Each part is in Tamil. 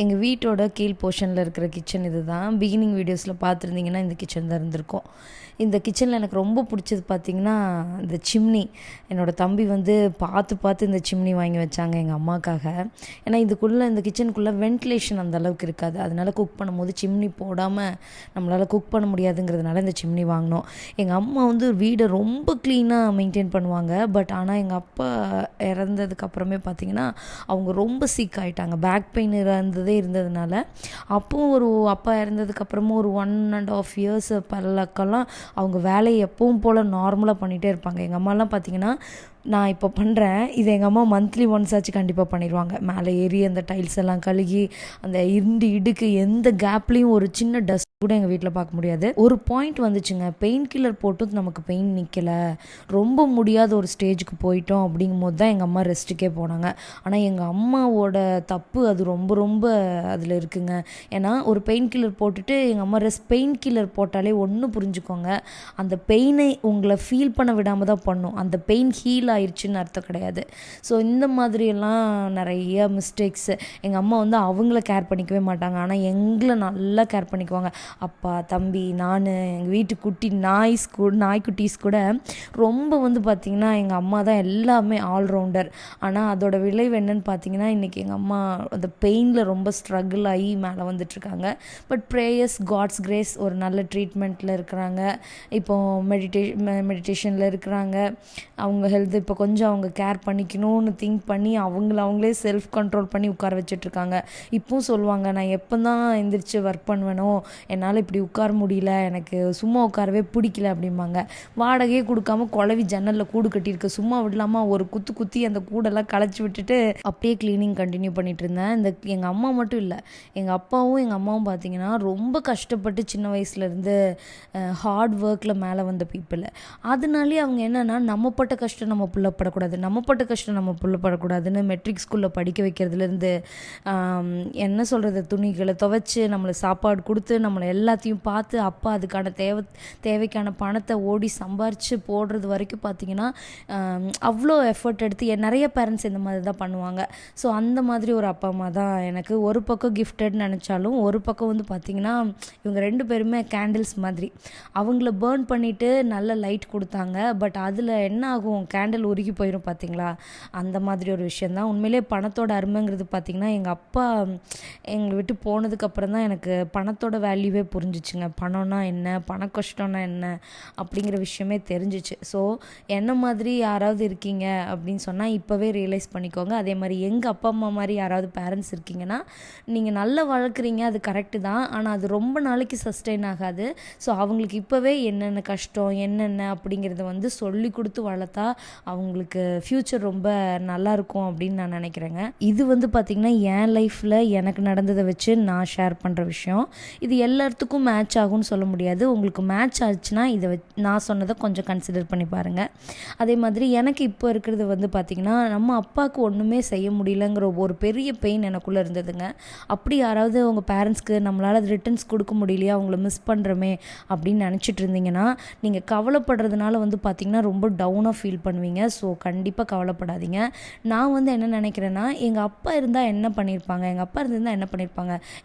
எங்கள் வீட்டோட கீழ் போர்ஷனில் இருக்கிற கிச்சன் இது தான். பிகினிங் வீடியோஸில் பார்த்துருந்தீங்கன்னா இந்த கிச்சன் தான் இருந்திருக்கும். இந்த கிச்சனில் எனக்கு ரொம்ப பிடிச்சது பார்த்திங்கன்னா இந்த சிம்னி. என்னோடய தம்பி வந்து பார்த்து இந்த சிம்னி வாங்கி வச்சாங்க எங்கள் அம்மாக்காக. ஏன்னா இந்த கிச்சனுக்குள்ளே வென்டிலேஷன் அந்த அளவுக்கு இருக்காது. அதனால் குக் பண்ணும்போது சிம்னி போடாமல் நம்மளால் குக் பண்ண முடியாதுங்கிறதுனால இந்த சிம்னி வாங்கினோம். எங்கள் அம்மா வந்து வீடை ரொம்ப க்ளீனாக மெயின்டைன் பண்ணுவாங்க. பட் ஆனால் எங்கள் அப்பா இறந்ததுக்கப்புறமே பார்த்திங்கன்னா அவங்க ரொம்ப சிக் ஆகிட்டாங்க. பேக் பெயின் இருந்ததுனால அப்பவும் அப்பா இறந்ததுக்கப்புறமும் ஒரு 1.5 years பல்லக்கெல்லாம் அவங்க வேலையை எப்பவும் போல் நார்மலாக பண்ணிகிட்டே இருப்பாங்க. எங்கள் அம்மாலாம் பார்த்திங்கன்னா நான் இப்போ பண்ணுறேன், இதை எங்கள் அம்மா மந்த்லி ஒன்ஸ் ஆச்சு கண்டிப்பாக பண்ணிடுவாங்க. மேலே ஏறி அந்த டைல்ஸ் எல்லாம் கழுகி அந்த இடுக்கு எந்த கேப்லேயும் ஒரு சின்ன டஸ்ட் கூட எங்கள் வீட்டில் பார்க்க முடியாது. ஒரு பாயிண்ட் வந்துச்சுங்க, பெயின் கில்லர் போட்டும் நமக்கு பெயின் நிற்கலை, ரொம்ப முடியாத ஒரு ஸ்டேஜுக்கு போயிட்டோம் அப்படிங்கும் போது தான் எங்கள் அம்மா ரெஸ்ட்டுக்கே போனாங்க. ஆனால் எங்கள் அம்மாவோட தப்பு அது ரொம்ப அதில் இருக்குங்க. ஏன்னா ஒரு பெயின் கில்லர் போட்டுட்டு எங்கள் அம்மா பெயின் கில்லர் போட்டாலே ஒன்று புரிஞ்சுக்கோங்க, அந்த பெயினை உங்களை ஃபீல் பண்ண விடாமல் தான் பண்ணும். அந்த பெயின் ஹீல் ஆயிடுச்சுன்னு அர்த்தம் கிடையாது. ஸோ இந்த மாதிரியெல்லாம் நிறைய மிஸ்டேக்ஸ். எங்கள் அம்மா வந்து அவங்கள கேர் பண்ணிக்கவே மாட்டாங்க, ஆனால் எங்களை நல்லா கேர் பண்ணிக்குவாங்க. அப்பா, தம்பி, நான், எங்கள் வீட்டு குட்டி நாய்க்குட்டீஸ் கூட ரொம்ப வந்து பார்த்திங்கன்னா எங்கள் அம்மா தான் எல்லாமே ஆல்ரவுண்டர். ஆனால் அதோட விளைவு என்னன்னு பார்த்தீங்கன்னா இன்றைக்கி எங்கள் அம்மா அந்த பெயினில் ரொம்ப ஸ்ட்ரகிள் ஆகி மேலே வந்துட்டுருக்காங்க. பட் ப்ரேயர்ஸ், காட்ஸ் கிரேஸ், ஒரு நல்ல ட்ரீட்மெண்ட்டில் இருக்கிறாங்க. இப்போது மெடிடேஷனில் இருக்கிறாங்க. அவங்க ஹெல்த் இப்போ கொஞ்சம் அவங்க கேர் பண்ணிக்கணும்னு திங்க் பண்ணி அவங்களே செல்ஃப் கண்ட்ரோல் பண்ணி உட்கார வச்சிட்ருக்காங்க. இப்போவும் சொல்லுவாங்க, நான் எப்போ தான் எந்திரிச்சு ஒர்க் பண்ணுவேனோ என்னால் இப்படி உட்கார முடியல, எனக்கு சும்மா உட்காரவே பிடிக்கல அப்படிம்பாங்க. வாடகையே கொடுக்காம குழவி ஜன்னலில் கூடு கட்டியிருக்கு, சும்மா விடலாமா, ஒரு குத்தி அந்த கூடெல்லாம் களைச்சி விட்டுட்டு அப்படியே க்ளீனிங் கண்டினியூ பண்ணிகிட்டு இருந்தேன். எங்கள் அம்மா மட்டும் இல்லை, எங்கள் அப்பாவும் எங்கள் அம்மாவும் பார்த்திங்கன்னா ரொம்ப கஷ்டப்பட்டு சின்ன வயசுலேருந்து ஹார்ட் ஒர்க்கில் மேலே வந்த பீப்புள். அதனாலே அவங்க என்னென்னா நம்ம பட்ட கஷ்டம் நம்ம புள்ளப்படக்கூடாதுன்னு மெட்ரிக் ஸ்கூலில் படிக்க வைக்கிறதுலேருந்து என்ன சொல்கிறது, துணிகளை துவைச்சி நம்மளை சாப்பாடு கொடுத்து நம்மளை எல்லாத்தையும் பார்த்து அப்பா அதுக்கான தேவைக்கான பணத்தை ஓடி சம்பாரித்து போடுறது வரைக்கும் பார்த்திங்கன்னா அவ்வளோ எஃபர்ட் எடுத்து நிறைய பேரண்ட்ஸ் இந்த மாதிரி தான் பண்ணுவாங்க. ஸோ அந்த மாதிரி ஒரு அப்பா அம்மா தான் எனக்கு. ஒரு பக்கம் கிஃப்டட்னு நினச்சாலும் ஒரு பக்கம் வந்து பார்த்திங்கன்னா இவங்க 2 பேருமே கேண்டில்ஸ் மாதிரி. அவங்கள பேர்ன் பண்ணிவிட்டு நல்ல லைட் கொடுத்தாங்க. பட் அதில் என்ன ஆகும், கேண்டில் உருகி போயிடும் பார்த்திங்களா, அந்த மாதிரி ஒரு விஷயந்தான். உண்மையிலே பணத்தோட அருமைங்கிறது பார்த்திங்கன்னா எங்கள் அப்பா எங்களை விட்டு போனதுக்கப்புறம் தான் எனக்கு பணத்தோட வேல்யூவே புரிஞ்சிச்சுங்க. பணம்னா என்ன, பண கஷ்டம்னா என்ன அப்படிங்கிற விஷயமே தெரிஞ்சிச்சு. ஸோ என்ன மாதிரி யாராவது இருக்கீங்க அப்படின்னு சொன்னால் இப்போவே ரியலைஸ் பண்ணிக்கோங்க. அதே மாதிரி எங்கள் அப்பா அம்மா மாதிரி யாராவது பேரண்ட்ஸ் இருக்கீங்கன்னா நீங்கள் நல்லா வளர்க்குறீங்க, அது கரெக்டு தான். ஆனால் அது ரொம்ப நாளைக்கு சஸ்டெயின் ஆகாது. ஸோ அவங்களுக்கு இப்போவே என்னென்ன கஷ்டம் என்னென்ன அப்படிங்கிறத வந்து சொல்லி கொடுத்து வளர்த்தா அவங்களுக்கு ஃப்யூச்சர் ரொம்ப நல்லாயிருக்கும் அப்படின்னு நான் நினைக்கிறேங்க. இது வந்து பார்த்திங்கன்னா என் லைஃப்பில் எனக்கு நடந்ததை வச்சு நான் ஷேர் பண்ணுற விஷயம். இது எல்லாத்துக்கும் மேட்ச் ஆகும்னு சொல்ல முடியாது. உங்களுக்கு மேட்ச் ஆச்சுன்னா இதை நான் சொன்னதை கொஞ்சம் கன்சிடர் பண்ணி பாருங்கள். அதே மாதிரி எனக்கு இப்போ இருக்கிறது வந்து பார்த்திங்கன்னா நம்ம அப்பாவுக்கு ஒன்றுமே செய்ய முடியலங்கிற ஒரு பெரிய பெயின் எனக்குள்ளே இருந்ததுங்க. அப்படி யாராவது உங்கள் பேரண்ட்ஸ்க்கு நம்மளால் அது ரிட்டர்ன்ஸ் கொடுக்க முடியலையா, அவங்கள மிஸ் பண்ணுறோமே அப்படின்னு நினச்சிட்டு இருந்தீங்கன்னா நீங்கள் கவலைப்படுறதுனால வந்து பார்த்திங்கன்னா ரொம்ப டவுனாக ஃபீல் பண்ணுவீங்க. ஸோ கண்டிப்பாக கவலைப்படாதீங்க. நான் வந்து என்ன நினைக்கிறேன்னா, எங்கள் அப்பா இருந்தால் என்ன பண்ணியிருப்பாங்க,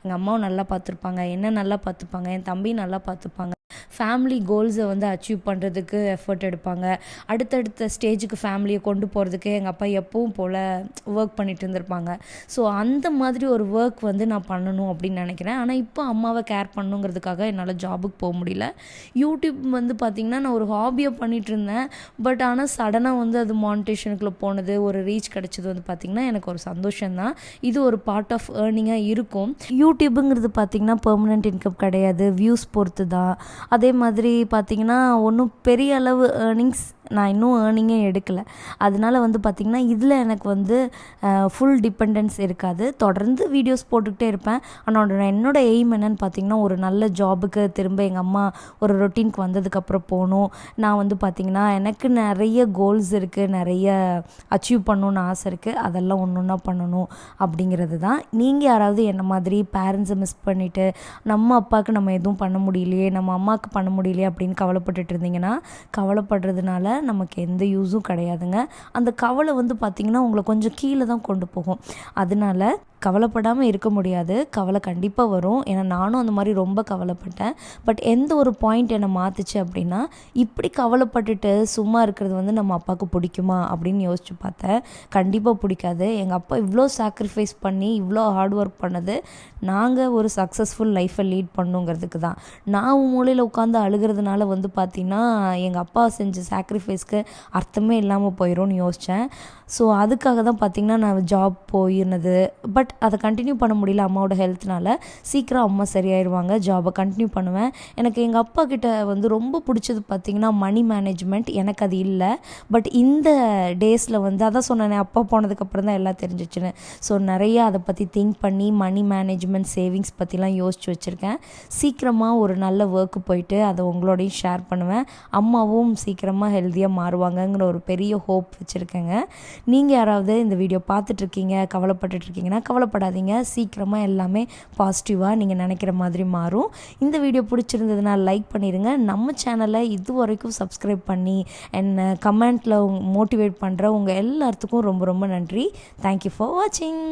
எங்கள் அம்மாவும் நல்லா பார்த்துருப்பாங்க, என்ன நல்லா பார்த்துப்பாங்க, என் தம்பி நல்லா பார்த்துப்பாங்க, ஃபேமிலி கோல்ஸை வந்து அச்சீவ் பண்ணுறதுக்கு எஃபர்ட் எடுப்பாங்க, அடுத்தடுத்த ஸ்டேஜுக்கு ஃபேமிலியை கொண்டு போகிறதுக்கு எங்கள் அப்பா எப்பவும் போல் ஒர்க் பண்ணிட்டு இருந்திருப்பாங்க. ஸோ அந்த மாதிரி ஒரு ஒர்க் வந்து நான் பண்ணணும் அப்படின்னு நினைக்கிறேன். ஆனால் இப்போ அம்மாவை கேர் பண்ணணுங்கிறதுக்காக என்னால் ஜாபுக்கு போக முடியல. யூடியூப் வந்து பார்த்திங்கன்னா நான் ஒரு ஹாபியை பண்ணிகிட்டு இருந்தேன். பட் ஆனால் சடனாக வந்து அது மானிட்டேஷனுக்குள்ளே போனது, ஒரு ரீச் கிடச்சது வந்து பார்த்திங்கன்னா எனக்கு ஒரு சந்தோஷம்தான். இது ஒரு பார்ட் ஆஃப் ஏர்னிங்காக இருக்கும். யூடியூப்புங்கிறது பார்த்திங்கன்னா பெர்மனெண்ட் இன்கம் கிடையாது, வியூஸ் பொறுத்து தான். அதே மாதிரி பார்த்திங்கன்னா ஒன்றும் பெரிய அளவு நான் இன்னும் ஏர்னிங்கே எடுக்கலை. அதனால் வந்து பார்த்திங்கன்னா இதில் எனக்கு வந்து ஃபுல் டிபெண்டன்ஸ் இருக்காது. தொடர்ந்து வீடியோஸ் போட்டுக்கிட்டே இருப்பேன். ஆனால் என்னோடய எய்ம் என்னென்னு பார்த்திங்கன்னா ஒரு நல்ல ஜாபுக்கு திரும்ப எங்கள் அம்மா ஒரு ரொட்டீனுக்கு வந்ததுக்கப்புறம் போகணும். நான் வந்து பார்த்திங்கன்னா எனக்கு நிறைய கோல்ஸ் இருக்குது, நிறைய அச்சீவ் பண்ணணுன்னு ஆசை இருக்குது. அதெல்லாம் ஒன்று பண்ணணும் அப்படிங்கிறது தான். நீங்கள் யாராவது என்ன மாதிரி பேரண்ட்ஸை மிஸ் பண்ணிவிட்டு நம்ம அப்பாவுக்கு நம்ம எதுவும் பண்ண முடியலையே, நம்ம அம்மாவுக்கு பண்ண முடியலையே அப்படின்னு கவலைப்பட்டுட்டு இருந்தீங்கன்னா கவலைப்படுறதுனால நமக்கு எந்த யூஸும் கிடையாதுங்க. அந்த கவலை வந்து பார்த்திங்கன்னா உங்களை கொஞ்சம் கீழே தான் கொண்டு போகும். அதனால கவலைப்படாமல் இருக்க முடியாது, கவலை கண்டிப்பாக வரும். ஏன்னா நானும் அந்த மாதிரி ரொம்ப கவலைப்பட்டேன். பட் எந்த ஒரு பாயிண்ட் என்னை மாற்றுச்சு அப்படின்னா, இப்படி கவலைப்பட்டுட்டு சும்மா இருக்கிறது வந்து நம்ம அப்பாவுக்கு பிடிக்குமா அப்படின்னு யோசிச்சு பார்த்தேன். கண்டிப்பாக பிடிக்காது. எங்கள் அப்பா இவ்வளோ சாக்ரிஃபைஸ் பண்ணி இவ்வளோ ஹார்ட் ஒர்க் பண்ணது நாங்கள் ஒரு சக்ஸஸ்ஃபுல் லைஃப்பை லீட் பண்ணுங்கிறதுக்கு தான். நான் மூலையில் உட்காந்து அழுகிறதுனால வந்து பார்த்திங்கன்னா எங்கள் அப்பா செஞ்ச சாக்ரிஃபைஸ்க்கு அர்த்தமே இல்லாமல் போயிடும்னு யோசித்தேன். ஸோ அதுக்காக தான் பார்த்திங்கன்னா நான் ஜாப் போயிருந்தது. பட் அதை கண்டினியூ பண்ண முடியல அம்மாவோட ஹெல்த்னால. சீக்கிரம் அம்மா சரியாயிடுவாங்க, ஜாபை கண்டினியூ பண்ணுவேன். எனக்கு எங்கள் அப்பா கிட்ட வந்து ரொம்ப பிடிச்சது பார்த்திங்கன்னா மணி மேனேஜ்மெண்ட். எனக்கு அது இல்லை. பட் இந்த டேஸில் வந்து அதான் சொன்னேன், அப்பா போனதுக்கப்புறம் தான் எல்லாம் தெரிஞ்சிச்சுன்னு. ஸோ நிறையா அதை பற்றி திங்க் பண்ணி மணி மேனேஜ்மெண்ட் சேவிங்ஸ் பற்றிலாம் யோசிச்சு வச்சுருக்கேன். சீக்கிரமாக ஒரு நல்ல ஒர்க்கு போயிட்டு அதை உங்களோடையும் ஷேர் பண்ணுவேன். அம்மாவும் சீக்கிரமாக ஹெல்த்தியாக மாறுவாங்கங்கிற ஒரு பெரிய ஹோப் வச்சுருக்கேங்க. நீங்கள் யாராவது இந்த வீடியோ பார்த்துட்ருக்கீங்க, கவலைப்பட்டுட்ருக்கீங்கன்னா கவலைப்படாதீங்க. சீக்கிரமாக எல்லாமே பாசிட்டிவாக நீங்கள் நினைக்கிற மாதிரி மாறும். இந்த வீடியோ பிடிச்சிருந்ததுன்னா லைக் பண்ணிடுங்க. நம்ம சேனலை இது வரைக்கும் சப்ஸ்கிரைப் பண்ணி என்னை கமெண்ட்டில் மோட்டிவேட் பண்ணுற உங்கள் எல்லாத்துக்கும் ரொம்ப ரொம்ப நன்றி. தேங்க்யூ ஃபார் வாட்சிங்.